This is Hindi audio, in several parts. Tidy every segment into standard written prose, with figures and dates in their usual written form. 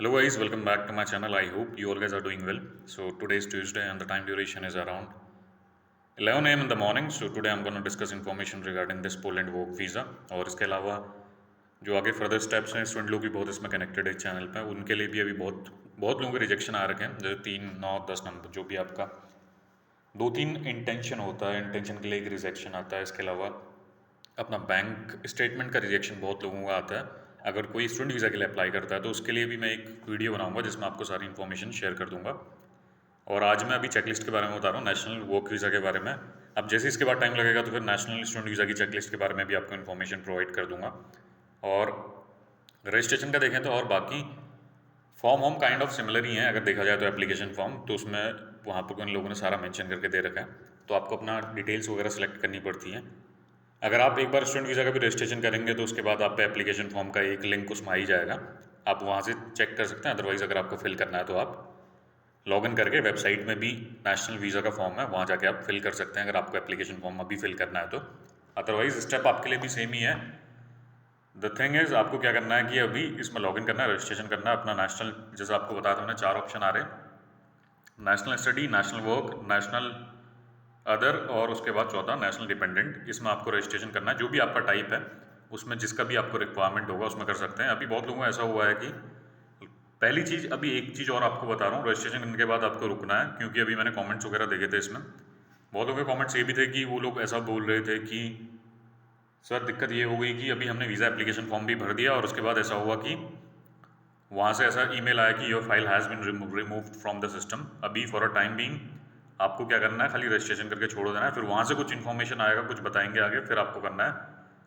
Hello guys, welcome back to my channel. I hope you all guys are doing well. So today is Tuesday and the time duration is around 11 a.m. in the morning. So today I'm going to discuss information regarding this Poland work visa और इसके अलावा जो आगे फर्दर स्टेप्स हैं स्टूडेंट लोग भी बहुत इसमें कनेक्टेड है चैनल पे उनके लिए भी अभी बहुत बहुत लोगों के रिजेक्शन आ रखे हैं जैसे 3, 9, 10 नंबर जो भी आपका 2-3 इंटेंशन होता है इंटेंशन के लिए एक रिजेक्शन आता है इसके अलावा अपना बैंक स्टेटमेंट का रिजेक्शन बहुत लोगों का आता है अगर कोई स्टूडेंट वीज़ा के लिए अप्लाई करता है तो उसके लिए भी मैं एक वीडियो बनाऊंगा जिसमें आपको सारी इन्फॉर्मेशन शेयर कर दूंगा। और आज मैं अभी चेकलिस्ट के बारे में बता रहा हूँ नेशनल वर्क वीज़ा के बारे में। अब जैसे इसके बाद टाइम लगेगा तो फिर नेशनल स्टूडेंट वीज़ा की चेकलिस्ट के बारे में भी आपको इन्फॉर्मेशन प्रोवाइड कर दूंगा। और रजिस्ट्रेशन का देखें तो और बाकी फॉर्म हम काइंड ऑफ सिमिलर ही हैं अगर देखा जाए तो एप्लीकेशन फॉर्म तो उसमें वहाँ पर उन लोगों ने सारा मेंशन करके दे रखा है तो आपको अपना डिटेल्स वगैरह सेलेक्ट करनी पड़ती हैं। अगर आप एक बार स्टूडेंट वीज़ा का भी रजिस्ट्रेशन करेंगे तो उसके बाद आप पे एप्लीकेशन फॉर्म का एक लिंक उसमें आ ही जाएगा, आप वहाँ से चेक कर सकते हैं। अदरवाइज़ अगर आपको फिल करना है तो आप लॉगिन करके वेबसाइट में भी नेशनल वीज़ा का फॉर्म है वहाँ जाके आप फिल कर सकते हैं अगर आपको एप्लीकेशन फॉर्म अभी फिल करना है तो। अदरवाइज स्टेप आपके लिए भी सेम ही है। द थिंग इज़ आपको क्या करना है कि अभी इसमें लॉगिन करना है, रजिस्ट्रेशन करना है अपना नेशनल, जैसे आपको बताया था मैंने 4 ऑप्शन आ रहे हैं, national study, national work, national other और उसके बाद चौथा नेशनल डिपेंडेंट। इसमें आपको रजिस्ट्रेशन करना है जो भी आपका टाइप है उसमें जिसका भी आपको रिक्वायरमेंट होगा उसमें कर सकते हैं। अभी बहुत लोगों को ऐसा हुआ है कि पहली चीज़, अभी एक चीज़ और आपको बता रहा हूँ, रजिस्ट्रेशन करने के बाद आपको रुकना है क्योंकि अभी मैंने कमेंट्स वगैरह देखे थे इसमें बहुत लोगों के कमेंट्स ये भी थे कि वो लोग ऐसा बोल रहे थे कि सर दिक्कत ये हो गई कि अभी हमने वीज़ा एप्लीकेशन फॉर्म भी भर दिया और उसके बाद ऐसा हुआ कि वहाँ से ऐसा ईमेल आया कि your file has been removed from the system. अभी फॉर अ टाइम बीइंग आपको क्या करना है, खाली रजिस्ट्रेशन करके छोड़ देना है, फिर वहाँ से कुछ इन्फॉर्मेशन आएगा, कुछ बताएंगे आगे, फिर आपको करना है।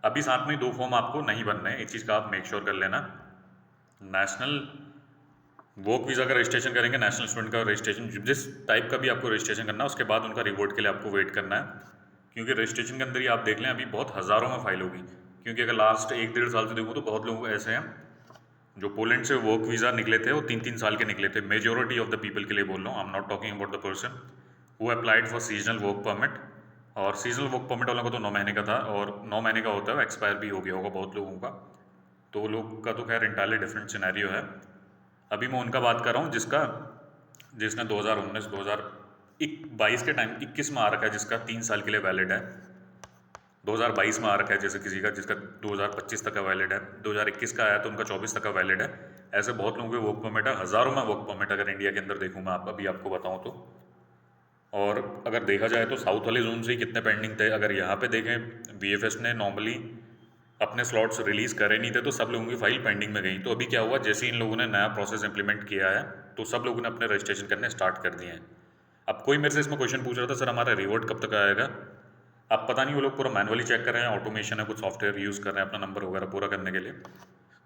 अभी साथ में 2 फॉर्म आपको नहीं भरने हैं, एक चीज़ का आप मेक श्योर कर लेना। नेशनल वर्क वीज़ा का रजिस्ट्रेशन करेंगे, नेशनल स्टूडेंट का रजिस्ट्रेशन जिस टाइप का भी आपको रजिस्ट्रेशन करना है उसके बाद उनका रिवॉर्ड के लिए आपको वेट करना है क्योंकि रजिस्ट्रेशन के अंदर ही आप देख लें अभी बहुत हज़ारों में फाइल होगी। क्योंकि अगर लास्ट 1-1.5 साल से देखो तो बहुत लोग ऐसे हैं जो पोलैंड से वर्क वीज़ा निकले थे वो 3-3 साल के निकले थे। मेजोरिटी ऑफ द पीपल के लिए बोल रहा हूँ, I am not talking about the person who applied for seasonal work permit. और सीजनल वर्क परमिट वालों का तो 9 महीने का था और 9 महीने का होता है, एक्सपायर भी हो गया होगा बहुत लोगों का, तो वो लोग का तो खैर इंटायरली डिफरेंट सिनेरियो है। अभी मैं उनका बात कर रहा हूँ जिसने 2019 2022 के टाइम 21 में आ रखा है, जिसका 3 साल के लिए वैलिड है। 2022 में आ रखा है जैसे किसी का जिसका 2025 तक का वैलिड है, 2021 का आया तो उनका 24 तक का वैलिड है। ऐसे बहुत लोगों के वर्क परमिट है, हज़ारों में वर्क परमिट अगर इंडिया के अंदर देखूँ मैं अभी आपको बताऊँ तो। और अगर देखा जाए तो साउथ वाले जोन से ही कितने पेंडिंग थे। अगर यहाँ पे देखें वीएफएस ने नॉर्मली अपने स्लॉट्स रिलीज़ करे नहीं थे तो सब लोगों की फाइल पेंडिंग में गई। तो अभी क्या हुआ, जैसे इन लोगों ने नया प्रोसेस इंप्लीमेंट किया है तो सब लोगों ने अपने रजिस्ट्रेशन करने स्टार्ट कर दिए हैं। अब कोई मेरे से इसमें क्वेश्चन पूछ रहा था सर हमारा रिवॉर्ड कब तक आएगा। अब पता नहीं वो लोग पूरा मैनुअली चेक कर रहे हैं, ऑटोमेशन है, कुछ सॉफ्टवेयर यूज़ कर रहे हैं अपना नंबर वगैरह पूरा करने के लिए।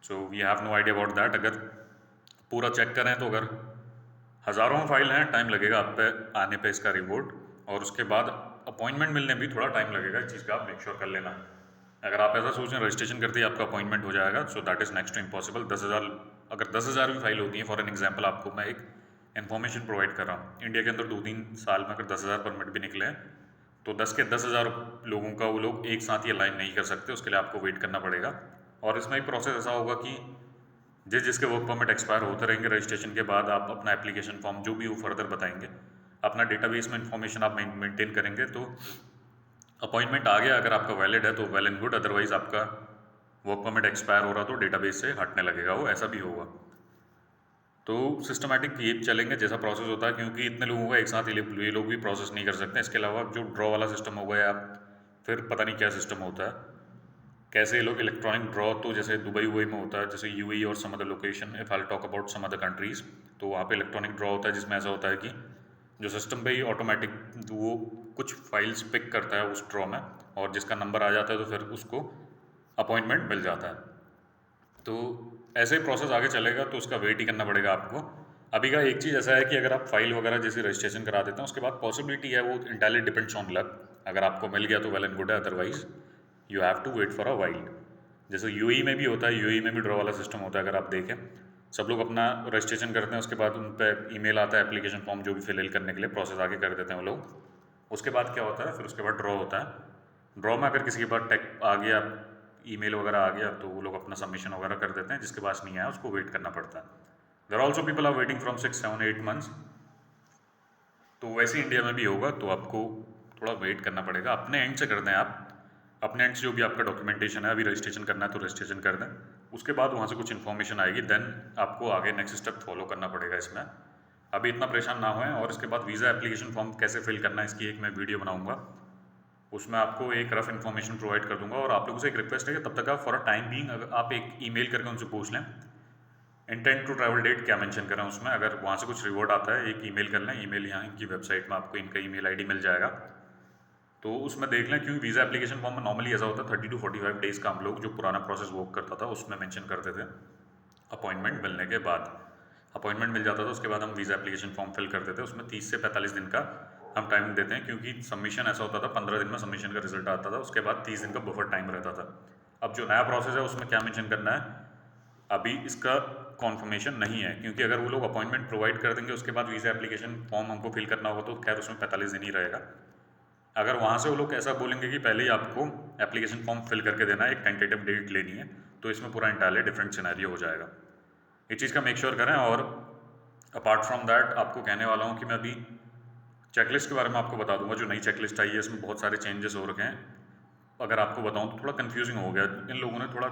So we have no idea about that. अगर पूरा चेक करें तो अगर हज़ारों में फाइल हैं टाइम लगेगा आप पे आने पे इसका रिवॉर्ड। और उसके बाद अपॉइंटमेंट मिलने भी थोड़ा टाइम लगेगा, इस चीज़ का आप मेक श्योर कर लेना। अगर आप ऐसा सोचें रजिस्ट्रेशन करते ही आपका अपॉइंटमेंट हो जाएगा so that is next to impossible. 10,000 अगर 10,000 भी फाइल होती है, फॉर एन एग्जाम्पल आपको मैं एक इन्फॉर्मेशन प्रोवाइड कर रहा हूँ, इंडिया के अंदर 2-3 साल में अगर 10,000 परमिट भी निकले तो 10 के 10,000 लोगों का वो लोग एक साथ ही अलाइन नहीं कर सकते, उसके लिए आपको वेट करना पड़ेगा। और इसमें एक प्रोसेस ऐसा होगा कि जिसके वर्क परमिट एक्सपायर होते रहेंगे रजिस्ट्रेशन के बाद आप अपना एप्लीकेशन फॉर्म जो भी वो फर्दर बताएंगे, अपना डेटाबेस में इंफॉर्मेशन आप मेंटेन करेंगे तो अपॉइंटमेंट आ गया अगर आपका वैलिड है तो वेल एंड गुड, अदरवाइज आपका वर्क परमिट एक्सपायर हो रहा तो डेटाबेस से हटने लगेगा वो, ऐसा भी होगा। तो सिस्टमेटिक ये चलेंगे जैसा प्रोसेस होता है क्योंकि इतने लोगों का एक साथ ये लोग भी प्रोसेस नहीं कर सकते। इसके अलावा जो ड्रॉ वाला सिस्टम होगा या फिर पता नहीं क्या सिस्टम होता है, कैसे ये लोग इलेक्ट्रॉनिक ड्रॉ, तो जैसे दुबई वुबई में होता है, जैसे यूएई और some other location, if I talk about some other countries, तो वहाँ पे इलेक्ट्रॉनिक ड्रॉ होता है जिसमें ऐसा होता है कि जो सिस्टम पे ही ऑटोमेटिक वो कुछ फाइल्स पिक करता है उस ड्रॉ में और जिसका नंबर आ जाता है तो फिर उसको अपॉइंटमेंट मिल जाता है। तो ऐसे ही प्रोसेस आगे चलेगा तो उसका वेट ही करना पड़ेगा आपको। अभी का एक चीज़ ऐसा है कि अगर आप फाइल वगैरह जैसे रजिस्ट्रेशन करा देते हैं उसके बाद पॉसिबिलिटी है वो इंटायरली डिपेंड्स ऑन लक, अगर आपको मिल गया तो वेल एंड गुड है, otherwise you have to wait for a while. जैसे यूएई में भी होता है, यूएई में भी ड्रॉ वाला सिस्टम होता है। अगर आप देखें सब लोग अपना रजिस्ट्रेशन करते हैं उसके बाद उन पर ईमेल आता है एप्लीकेशन फॉर्म जो भी फिल करने के लिए, प्रोसेस आगे कर देते हैं वो लोग। उसके बाद क्या होता है, फिर उसके बाद ड्रॉ होता है। ड्रॉ में अगर किसी के पास टेक आ गया, ईमेल वगैरह आ गया तो वो लोग अपना सबमिशन वगैरह कर देते हैं, जिसके पास नहीं आया उसको वेट करना पड़ता है। There also people are waiting from 6, 7, 8 months। तो वैसे इंडिया में भी होगा, तो आपको थोड़ा वेट करना पड़ेगा। अपने एंड से कर दें आप, अपने एंड से जो भी आपका डॉक्यूमेंटेशन है, अभी रजिस्ट्रेशन करना है तो रजिस्ट्रेशन कर दें। उसके बाद वहाँ से कुछ इन्फॉर्मेशन आएगी, देन आपको आगे नेक्स्ट स्टेप फॉलो करना पड़ेगा इसमें। अभी इतना परेशान ना होएं। और इसके बाद वीज़ा एप्लीकेशन फॉर्म कैसे फिल करना है इसकी एक मैं वीडियो बनाऊंगा, उसमें आपको एक रफ इन्फॉर्मेशन प्रोवाइड कर दूंगा। और आप लोगों से एक रिक्वेस्ट है कि तब तक आप फॉर अ टाइम बीइंग अगर आप एक ईमेल करके उनसे पूछ लें इंटेंट टू ट्रैवल डेट क्या मेंशन करें उसमें। अगर वहाँ से कुछ रिवॉर्ड आता है एक ईमेल कर लें। ईमेल यहाँ इनकी वेबसाइट में आपको इनका ईमेल आईडी मिल जाएगा, तो उसमें देख लें। क्योंकि वीज़ा एप्लीकेशन फॉर्म में नॉर्मली ऐसा होता है 30 to 45 डेज़ का हम लोग जो पुराना प्रोसेस वर्क करता था उसमें मेंशन करते थे। अपॉइंटमेंट मिलने के बाद अपॉइंटमेंट मिल जाता था, उसके बाद हम वीज़ा एप्लीकेशन फॉर्म फिल कर देते। उसमें 30 से 45 दिन का हम टाइम देते हैं, क्योंकि सबमिशन ऐसा होता था 15 दिन में सबमिशन का रिजल्ट आता था, उसके बाद 30 दिन का बफर टाइम रहता था। अब जो नया प्रोसेस है उसमें क्या मेंशन करना है अभी इसका कॉन्फर्मेशन नहीं है, क्योंकि अगर वो लोग अपॉइंटमेंट प्रोवाइड कर देंगे उसके बाद वीज़ा एप्लीकेशन फॉर्म हमको फिल करना होगा, तो खैर उसमें 45 दिन ही रहेगा। अगर वहाँ से वो लोग ऐसा बोलेंगे कि पहले ही आपको एप्लीकेशन फॉर्म फिल करके देना है, एक टेंटेटिव डेट लेनी है, तो इसमें पूरा इंटायरली डिफरेंट सिनेरियो हो जाएगा। ये चीज़ का मेक श्योर करें। और अपार्ट फ्रॉम दैट आपको कहने वाला हूँ कि मैं अभी चेकलिस्ट के बारे में आपको बता दूंगा। जो नई चेकलिस्ट आई है इसमें बहुत सारे चेंजेस हो रखे हैं। अगर आपको बताऊँ तो थोड़ा कन्फ्यूजिंग हो गया, इन लोगों ने थोड़ा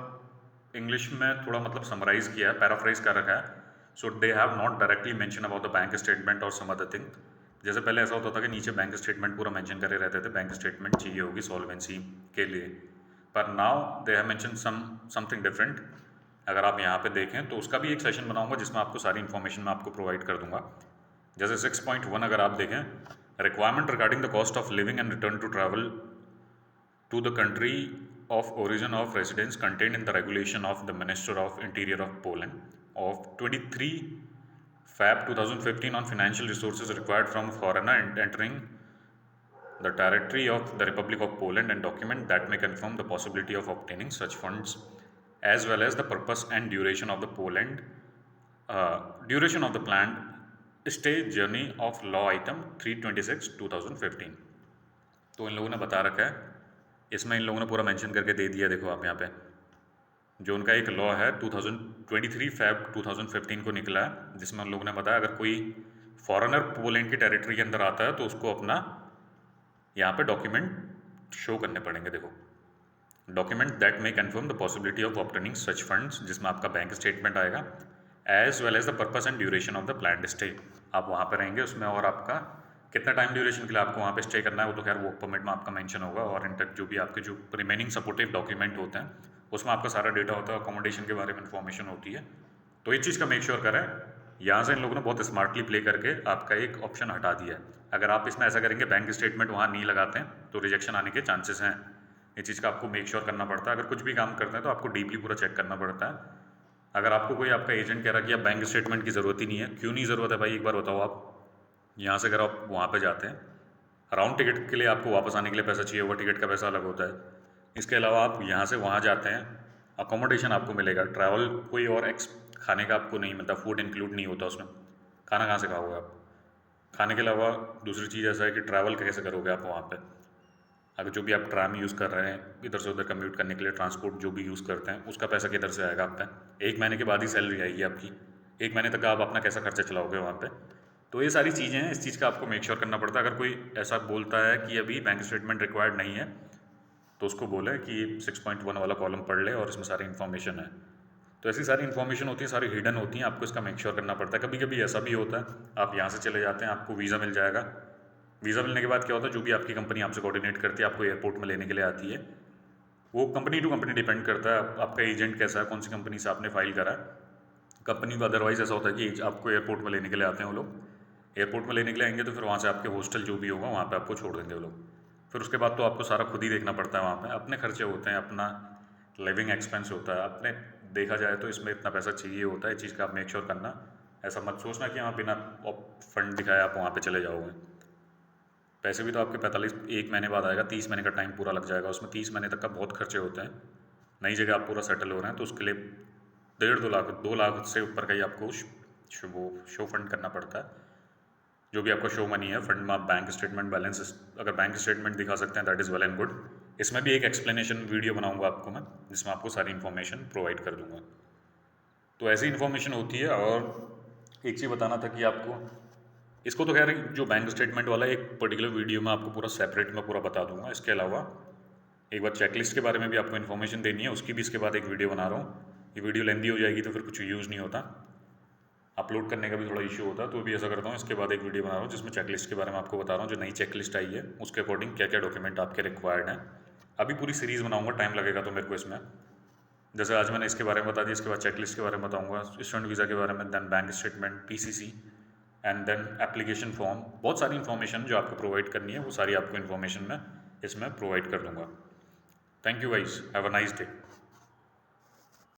इंग्लिश में थोड़ा मतलब समराइज़ किया है, पैराफ्राइज कर रखा है। So they have not directly mention about the bank statement और सम अदर थिंग। जैसे पहले ऐसा होता था कि नीचे बैंक स्टेटमेंट पूरा मेंशन करे रहते थे, बैंक स्टेटमेंट चाहिए होगी सॉल्वेंसी के लिए, पर now they have mention something different. अगर आप यहाँ पे देखें तो उसका भी एक सेशन बनाऊंगा जिसमें आपको सारी इन्फॉर्मेशन मैं आपको प्रोवाइड कर दूंगा। जैसे 6.1 अगर आप देखें, requirement regarding the cost of living and return to travel to the country of origin of residence contained in the regulation of the Minister of Interior of Poland of 23 Feb 2015 on financial resources required from foreigner entering the territory of the Republic of Poland and document that may confirm the possibility of obtaining such funds, as well as the purpose and duration of the duration of the planned stay journey of law item 326 2015। तो इन लोगों ने बता रखा है, इसमें इन लोगों ने पूरा मेंशन करके दे दिया। देखो आप यहाँ पे जो उनका एक लॉ है 2023 Feb 2015 को निकला है, जिसमें उन लोगों ने बताया अगर कोई फॉरेनर पोलैंड की टेरिटरी के अंदर आता है तो उसको अपना यहाँ पे डॉक्यूमेंट शो करने पड़ेंगे। देखो, document that may confirm the possibility of obtaining such funds, जिसमें आपका बैंक स्टेटमेंट आएगा, as well as the purpose and duration of the planned stay. आप वहाँ पर रहेंगे उसमें, और आपका कितना टाइम ड्यूरेशन के लिए आपको वहाँ पे स्टे करना है वो तो खैर वर्क परमिट में आपका मेंशन होगा। और इन जो भी आपके जो रिमेनिंग सपोर्टिव डॉक्यूमेंट होते हैं उसमें आपका सारा डेटा होता है, अकोमोडेशन के बारे में इन्फॉर्मेशन होती है। तो इस चीज़ का मेक श्योर करें। यहाँ से इन लोगों ने बहुत स्मार्टली प्ले करके आपका एक ऑप्शन हटा दिया है। अगर आप इसमें ऐसा करेंगे बैंक स्टेटमेंट वहाँ नहीं लगाते हैं तो रिजेक्शन आने के चांसेस हैं। ये चीज़ का आपको मेक श्योर करना पड़ता है। अगर कुछ भी काम करते हैं तो आपको डीपली पूरा चेक करना पड़ता है। अगर आपको कोई आपका एजेंट कह रहा है कि आप बैंक स्टेटमेंट की ज़रूरत ही नहीं है, क्यों नहीं ज़रूरत है भाई, एक बार बताओ आप। यहाँ से अगर आप वहाँ पे जाते हैं, राउंड टिकट के लिए आपको वापस आने के लिए पैसा चाहिए होगा, टिकट का पैसा अलग होता है। इसके अलावा आप यहाँ से वहाँ जाते हैं, अकोमोडेशन आपको मिलेगा, ट्रैवल कोई और खाने का आपको नहीं मिलता, फूड इंक्लूड नहीं होता उसमें। खाना कहाँ से खाओगे आप? खाने के अलावा दूसरी चीज़ ऐसा है कि ट्रैवल कैसे करोगे आप वहाँ पे? अगर जो भी आप ट्राम यूज़ कर रहे हैं इधर से उधर कम्यूट करने के लिए, ट्रांसपोर्ट जो भी यूज़ करते हैं, उसका पैसा किधर से आएगा आपका? 1 महीने के बाद ही सैलरी आएगी आपकी, 1 महीने तक आप अपना कैसा खर्चा चलाओगे वहाँ पे? तो ये सारी चीज़ें हैं, इस चीज़ का आपको मेक श्योर करना पड़ता है। अगर कोई ऐसा बोलता है कि अभी बैंक स्टेटमेंट रिक्वायर्ड नहीं है तो उसको बोले कि 6.1 वाला कॉलम पढ़ ले और इसमें सारी इन्फॉर्मेशन है। तो ऐसी सारी इन्फॉर्मेशन होती है, सारी हिडन होती हैं, आपको इसका मेक श्योर करना पड़ता है। कभी कभी ऐसा भी होता है आप यहाँ से चले जाते हैं, आपको वीज़ा मिल जाएगा, वीज़ा मिलने के बाद क्या होता है, जो भी आपकी कंपनी आपसे कोऑर्डिनेट करती है, आपको एयरपोर्ट में लेने के लिए आती है, वो कंपनी टू कंपनी डिपेंड करता है आपका एजेंट कैसा है, कौन सी कंपनी से आपने फाइल करा है। कंपनी को अदरवाइज़ ऐसा होता है कि आपको एयरपोर्ट में लेने के लिए आते हैं वो लोग, एयरपोर्ट में लेने के लिए आएंगे तो फिर वहाँ से आपके हॉस्टल जो भी होगा वहाँ पे आपको छोड़ देंगे वो लोग। फिर उसके बाद तो आपको सारा खुद ही देखना पड़ता है, वहाँ पे अपने खर्चे होते हैं, अपना लिविंग एक्सपेंस होता है, अपने देखा जाए तो इसमें इतना पैसा चाहिए होता है। इस चीज़ का आप मेक श्योर करना, ऐसा मत सोचना कि हाँ बिना फंड दिखाए आप वहाँ पे चले जाओगे। पैसे भी तो आपके 45 1 महीने बाद आएगा, 30 महीने का टाइम पूरा लग जाएगा उसमें, 30 महीने तक का बहुत खर्चे होते हैं। नई जगह आप पूरा सेटल हो रहे हैं तो उसके लिए 1.5 2 लाख 2 लाख से ऊपर का ही आपको वो शो फंड करना पड़ता है। जो भी आपका शो मनी है फंड में, आप बैंक स्टेटमेंट बैलेंस, अगर बैंक स्टेटमेंट दिखा सकते हैं that is well and good. इसमें भी एक एक्सप्लेनेशन वीडियो बनाऊंगा आपको मैं, जिसमें आपको सारी इन्फॉर्मेशन प्रोवाइड कर दूंगा। तो ऐसी इन्फॉर्मेशन होती है। और एक चीज़ बताना था कि आपको इसको तो खैर जो बैंक स्टेटमेंट वाला एक पर्टिकुलर वीडियो में आपको पूरा सेपरेट में पूरा बता दूंगा। इसके अलावा एक बार चेकलिस्ट के बारे में भी आपको इन्फॉर्मेशन देनी है, उसकी भी इसके बाद एक वीडियो बना रहा हूँ। ये वीडियो लेंदी हो जाएगी तो फिर कुछ यूज़ नहीं होता, अपलोड करने का भी थोड़ा इशू होता है, तो भी ऐसा करता हूँ इसके बाद एक वीडियो बना रहा हूँ जिसमें चेकलिस्ट के बारे में आपको बता रहा हूँ। जो नई चेकलिस्ट आई है उसके अकॉर्डिंग क्या क्या डॉक्यूमेंट आपके रिक्वायर्ड हैं। अभी पूरी सीरीज़ बनाऊँगा, टाइम लगेगा तो मेरे को इसमें। जैसे आज मैंने इसके बारे में बता दिया, इसके बाद चेकलिस्ट के बारे में बताऊँगा, स्टूडेंट वीज़ा के बारे में, then bank statement, PCC and then application form. बहुत सारी इन्फॉर्मेशन जो आपको प्रोवाइड करनी है वो सारी आपको इन्फॉर्मेशन मैं इसमें प्रोवाइड कर दूँगा। Thank you guys, have a nice day.